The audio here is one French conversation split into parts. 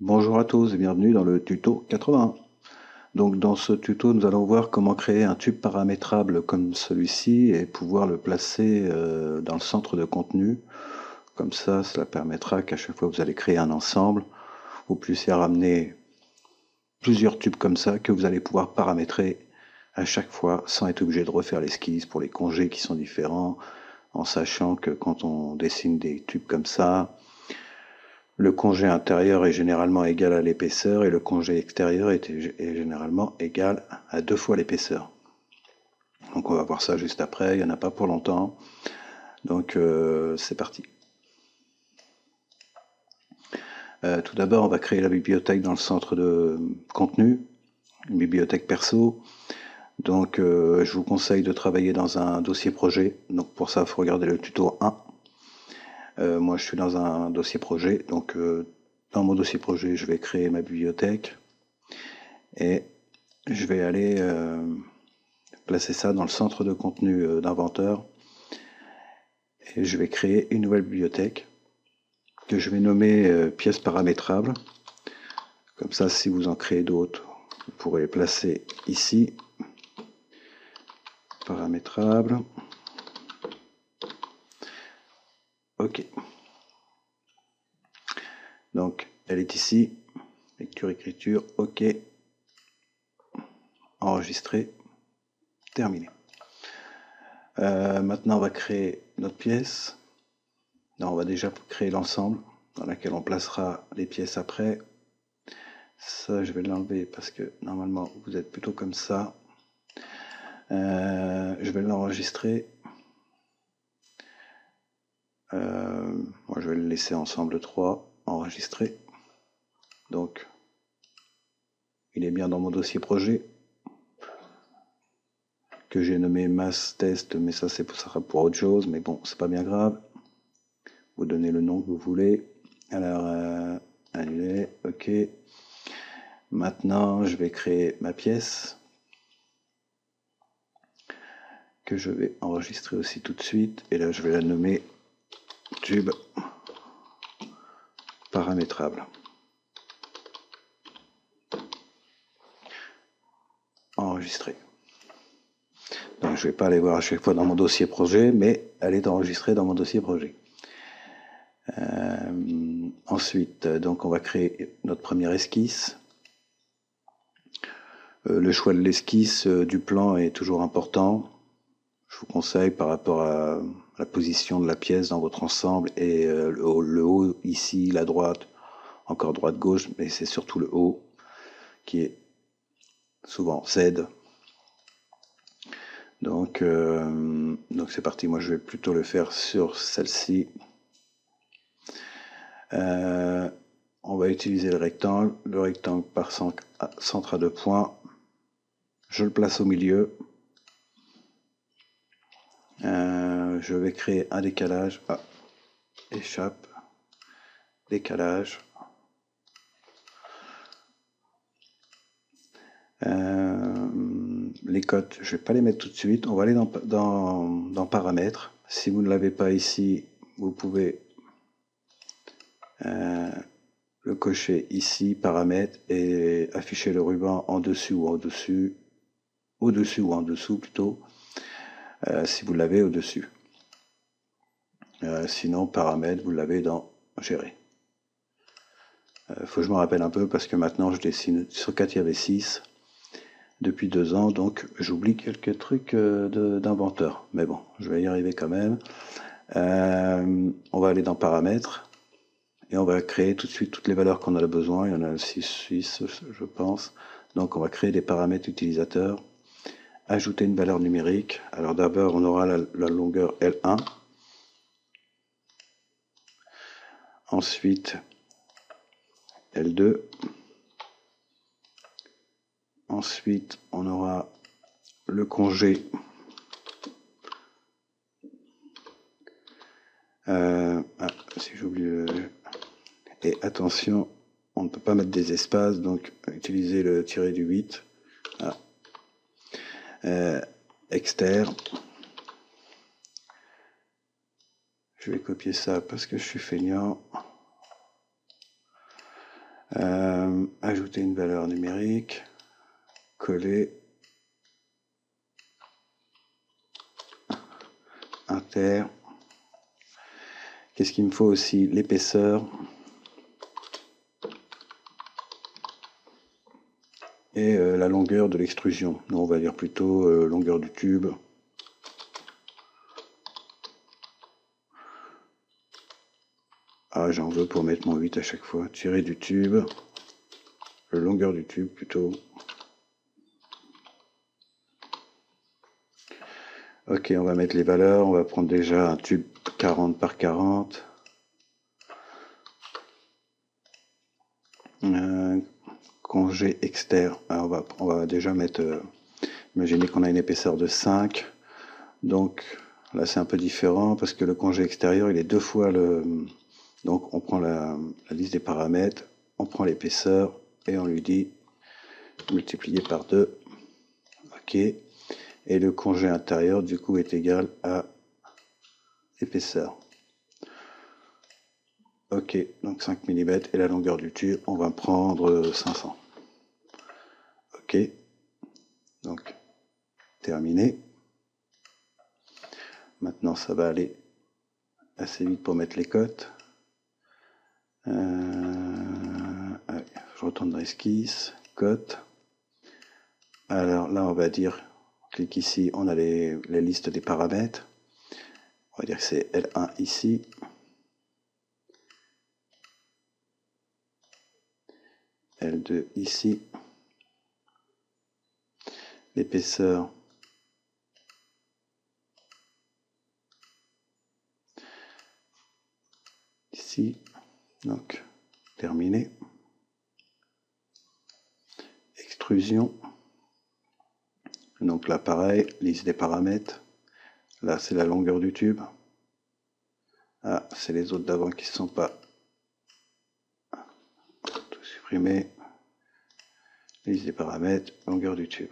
Bonjour à tous et bienvenue dans le tuto 81. Donc dans ce tuto, nous allons voir comment créer un tube paramétrable comme celui-ci et pouvoir le placer dans le centre de contenu. Comme ça, cela permettra qu'à chaque fois que vous allez créer un ensemble, vous puissiez ramener plusieurs tubes comme ça que vous allez pouvoir paramétrer à chaque fois sans être obligé de refaire l'esquisse pour les congés qui sont différents, en sachant que quand on dessine des tubes comme ça, le congé intérieur est généralement égal à l'épaisseur et le congé extérieur est généralement égal à 2 fois l'épaisseur. Donc on va voir ça juste après, il n'y en a pas pour longtemps. Donc c'est parti. Tout d'abord, on va créer la bibliothèque dans le centre de contenu, une bibliothèque perso. Donc je vous conseille de travailler dans un dossier projet. Donc pour ça, il faut regarder le tuto 1. Moi, je suis dans un dossier projet. Donc dans mon dossier projet, je vais créer ma bibliothèque. Et je vais aller placer ça dans le centre de contenu d'Inventeur. Et je vais créer une nouvelle bibliothèque que je vais nommer pièces paramétrables. Comme ça, si vous en créez d'autres, vous pourrez les placer ici. Paramétrables. OK. Donc, elle est ici. Lecture, écriture, OK. Enregistrer. Terminé. Maintenant, on va créer notre pièce. Non, on va déjà créer l'ensemble dans lequel on placera les pièces après. Ça, je vais l'enlever parce que normalement, vous êtes plutôt comme ça. Je vais l'enregistrer. Moi, je vais le laisser ensemble 3, enregistrer. Donc, il est bien dans mon dossier projet que j'ai nommé mass test, mais ça sera pour autre chose, mais bon, c'est pas bien grave. Vous donnez le nom que vous voulez. Alors, annuler, OK. Maintenant, je vais créer ma pièce que je vais enregistrer aussi tout de suite. Et là, je vais la nommer tube paramétrable. Enregistrer. Donc je ne vais pas aller voir à chaque fois dans mon dossier projet, mais elle est enregistrée dans mon dossier projet. Ensuite, donc on va créer notre première esquisse. Le choix de l'esquisse du plan est toujours important. Je vous conseille par rapport à la position de la pièce dans votre ensemble et le haut ici, la droite, encore droite-gauche, mais c'est surtout le haut qui est souvent Z. Donc c'est parti, moi je vais plutôt le faire sur celle-ci. On va utiliser le rectangle par centre à 2 points. Je le place au milieu. Je vais créer un décalage. Échappe. Décalage. Les cotes, je ne vais pas les mettre tout de suite. On va aller dans paramètres. Si vous ne l'avez pas ici, vous pouvez le cocher ici, paramètres, et afficher le ruban en dessus ou en dessus, au-dessus ou en dessous plutôt, si vous l'avez au-dessus. Sinon, paramètres, vous l'avez dans gérer. Faut que je me rappelle un peu parce que maintenant je dessine sur 4 il y avait 6 depuis 2 ans, donc j'oublie quelques trucs d'inventeur. Mais bon, je vais y arriver quand même. On va aller dans paramètres et on va créer tout de suite toutes les valeurs qu'on a besoin. Il y en a 6, je pense. Donc on va créer des paramètres utilisateurs. Ajouter une valeur numérique. Alors d'abord on aura la longueur L1. Ensuite L2. Ensuite, on aura le congé. Si j'oublie le... Et attention, on ne peut pas mettre des espaces, donc utiliser le tiré du 8. Externe. Je vais copier ça parce que je suis feignant. Ajouter une valeur numérique, coller, inter. Qu'est-ce qu'il me faut aussi? L'épaisseur et la longueur de l'extrusion. On va dire plutôt longueur du tube. Ah, j'en veux pour mettre mon 8 à chaque fois. Tirer du tube, longueur du tube plutôt. Ok, on va mettre les valeurs. On va prendre déjà un tube 40 par 40. Congé externe. Alors on va déjà mettre... imaginez qu'on a une épaisseur de 5. Donc là c'est un peu différent parce que le congé extérieur il est 2 fois le... Donc on prend la liste des paramètres, on prend l'épaisseur et on lui dit multiplié par 2. Ok. Et le congé intérieur du coup est égal à épaisseur. Ok, donc 5 mm et la longueur du tube, on va prendre 500. Ok, donc terminé. Maintenant ça va aller assez vite pour mettre les cotes. Je retourne dans esquisse, cote. Alors là on va dire, clique ici, on a les listes des paramètres. On va dire que c'est L1 ici. L2 ici. L'épaisseur ici. Donc terminé. Extrusion. Donc là pareil, liste des paramètres. Là c'est la longueur du tube. Ah, c'est les autres d'avant qui ne sont pas. Tout supprimer. Liste des paramètres, longueur du tube.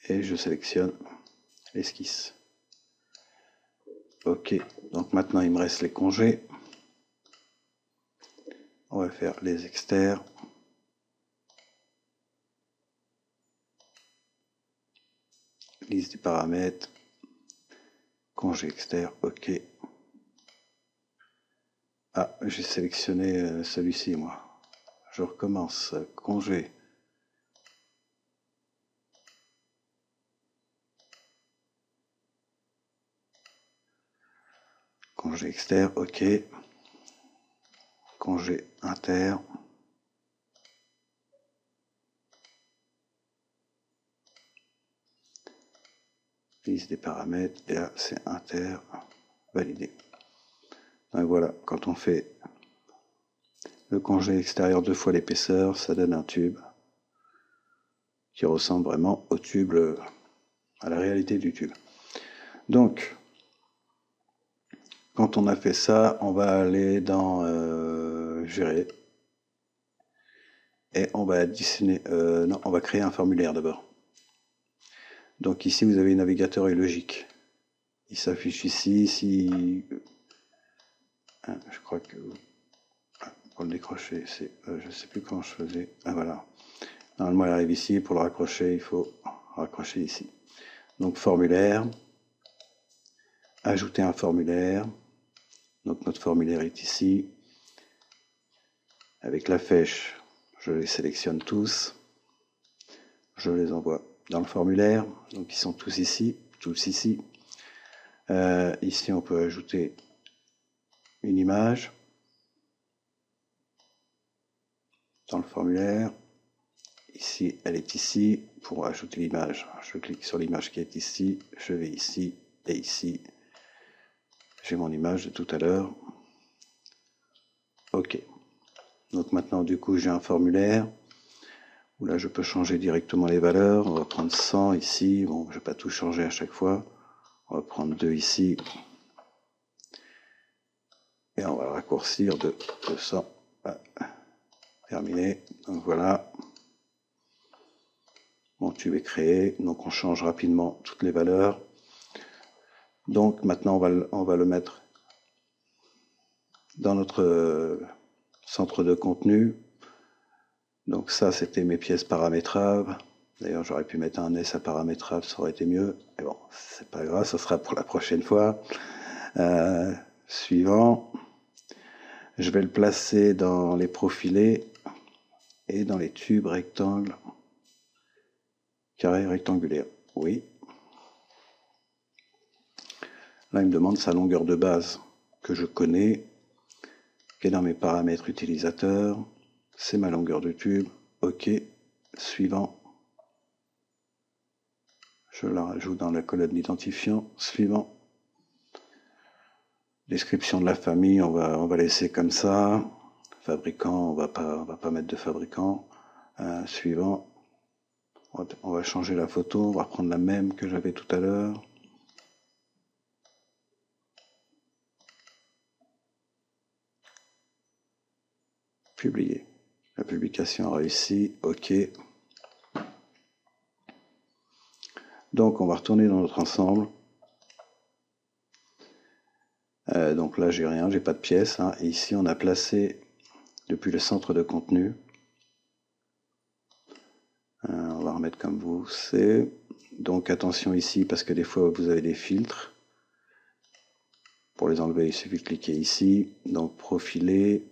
Et je sélectionne l'esquisse. Ok, donc maintenant il me reste les congés. On va faire les externes. Liste des paramètres. Congé externe, ok. Ah, j'ai sélectionné celui-ci, moi. Je recommence. Congé. Congé externe, ok. Congé inter. Liste des paramètres. Et là, c'est inter. Validé. Donc voilà, quand on fait le congé extérieur 2 fois l'épaisseur, ça donne un tube qui ressemble vraiment au tube, à la réalité du tube. Donc, quand on a fait ça, on va aller dans gérer et on va additionner. Non, on va créer un formulaire d'abord. Donc ici, vous avez navigateur et logique. Il s'affiche ici. Si je crois que pour le décrocher, c'est, je ne sais plus comment je faisais. Ah voilà. Normalement, il arrive ici. Pour le raccrocher, il faut raccrocher ici. Donc formulaire. Ajouter un formulaire. Donc notre formulaire est ici. Avec la flèche, je les sélectionne tous. Je les envoie dans le formulaire. Donc ils sont tous ici. Tous ici. Ici, on peut ajouter une image dans le formulaire. Ici, elle est ici. Pour ajouter l'image, je clique sur l'image qui est ici. Je vais ici et ici. J'ai mon image de tout à l'heure. OK. Donc maintenant, du coup, j'ai un formulaire où là, je peux changer directement les valeurs. On va prendre 100 ici. Bon, je ne vais pas tout changer à chaque fois. On va prendre 2 ici. Et on va le raccourcir de 200. Terminé. Donc voilà. Mon tube est créé. Donc on change rapidement toutes les valeurs. Donc maintenant, on va le mettre dans notre centre de contenu. Donc ça, c'était mes pièces paramétrables. D'ailleurs, j'aurais pu mettre un S à paramétrable, ça aurait été mieux. Mais bon, c'est pas grave, ça sera pour la prochaine fois. Suivant. Je vais le placer dans les profilés et dans les tubes rectangles. Carré rectangulaire. Oui. Là, il me demande sa longueur de base que je connais, qui est dans mes paramètres utilisateurs. C'est ma longueur de tube. OK. Suivant. Je la rajoute dans la colonne d'identifiant. Suivant. Description de la famille, on va laisser comme ça. Fabricant, on va pas mettre de fabricant. Suivant. On va changer la photo. On va reprendre la même que j'avais tout à l'heure. Publier. La publication a réussi. OK. Donc, on va retourner dans notre ensemble. Donc là, j'ai rien, j'ai pas de pièce. Hein. Et ici, on a placé depuis le centre de contenu. On va remettre comme vous, c'est. Donc attention ici, parce que des fois, vous avez des filtres. Pour les enlever, il suffit de cliquer ici. Donc profiler,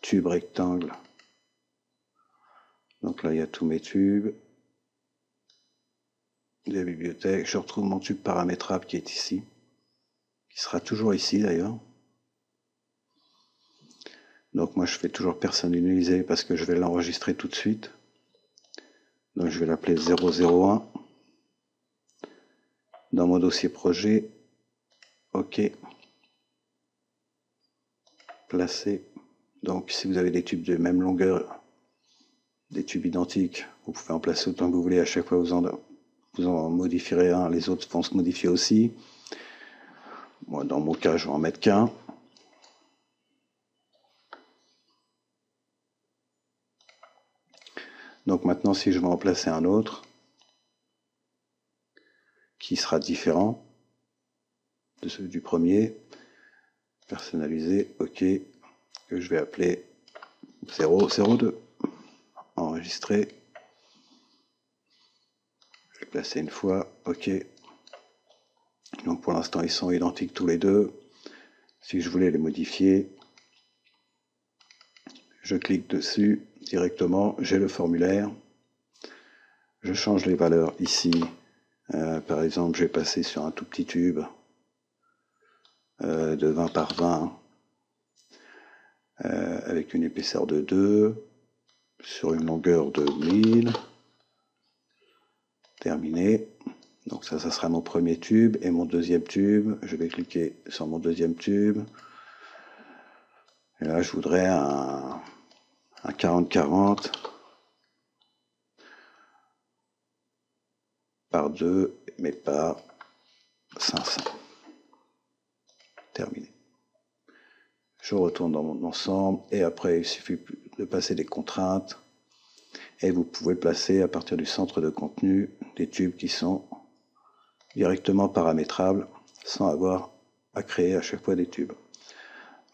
tube rectangle. Donc là, il y a tous mes tubes. La bibliothèque. Je retrouve mon tube paramétrable qui est ici. Qui sera toujours ici d'ailleurs. Donc moi, je fais toujours personnaliser parce que je vais l'enregistrer tout de suite. Donc je vais l'appeler 001. Dans mon dossier projet, OK. Placer. Donc si vous avez des tubes de même longueur, des tubes identiques, vous pouvez en placer autant que vous voulez. À chaque fois, vous en modifierez un, les autres vont se modifier aussi. Moi, dans mon cas, je vais en mettre qu'un. Donc maintenant, si je veux en placer un autre, qui sera différent de celui du premier, personnalisé, OK, que je vais appeler 002. Enregistrer. Je vais placer une fois, OK. Donc pour l'instant, ils sont identiques tous les deux. Si je voulais les modifier, je clique dessus directement, j'ai le formulaire. Je change les valeurs ici. Par exemple, je vais passer sur un tout petit tube de 20 par 20 avec une épaisseur de 2 sur une longueur de 1000. Terminé. Donc ça sera mon premier tube et mon deuxième tube. Je vais cliquer sur mon deuxième tube. Et là, je voudrais un 40-40 par 2, mais pas 500. Terminé. Je retourne dans mon ensemble et après, il suffit de passer des contraintes et vous pouvez placer à partir du centre de contenu des tubes qui sont directement paramétrables sans avoir à créer à chaque fois des tubes.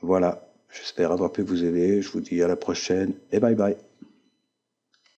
Voilà, j'espère avoir pu vous aider. Je vous dis à la prochaine et bye bye.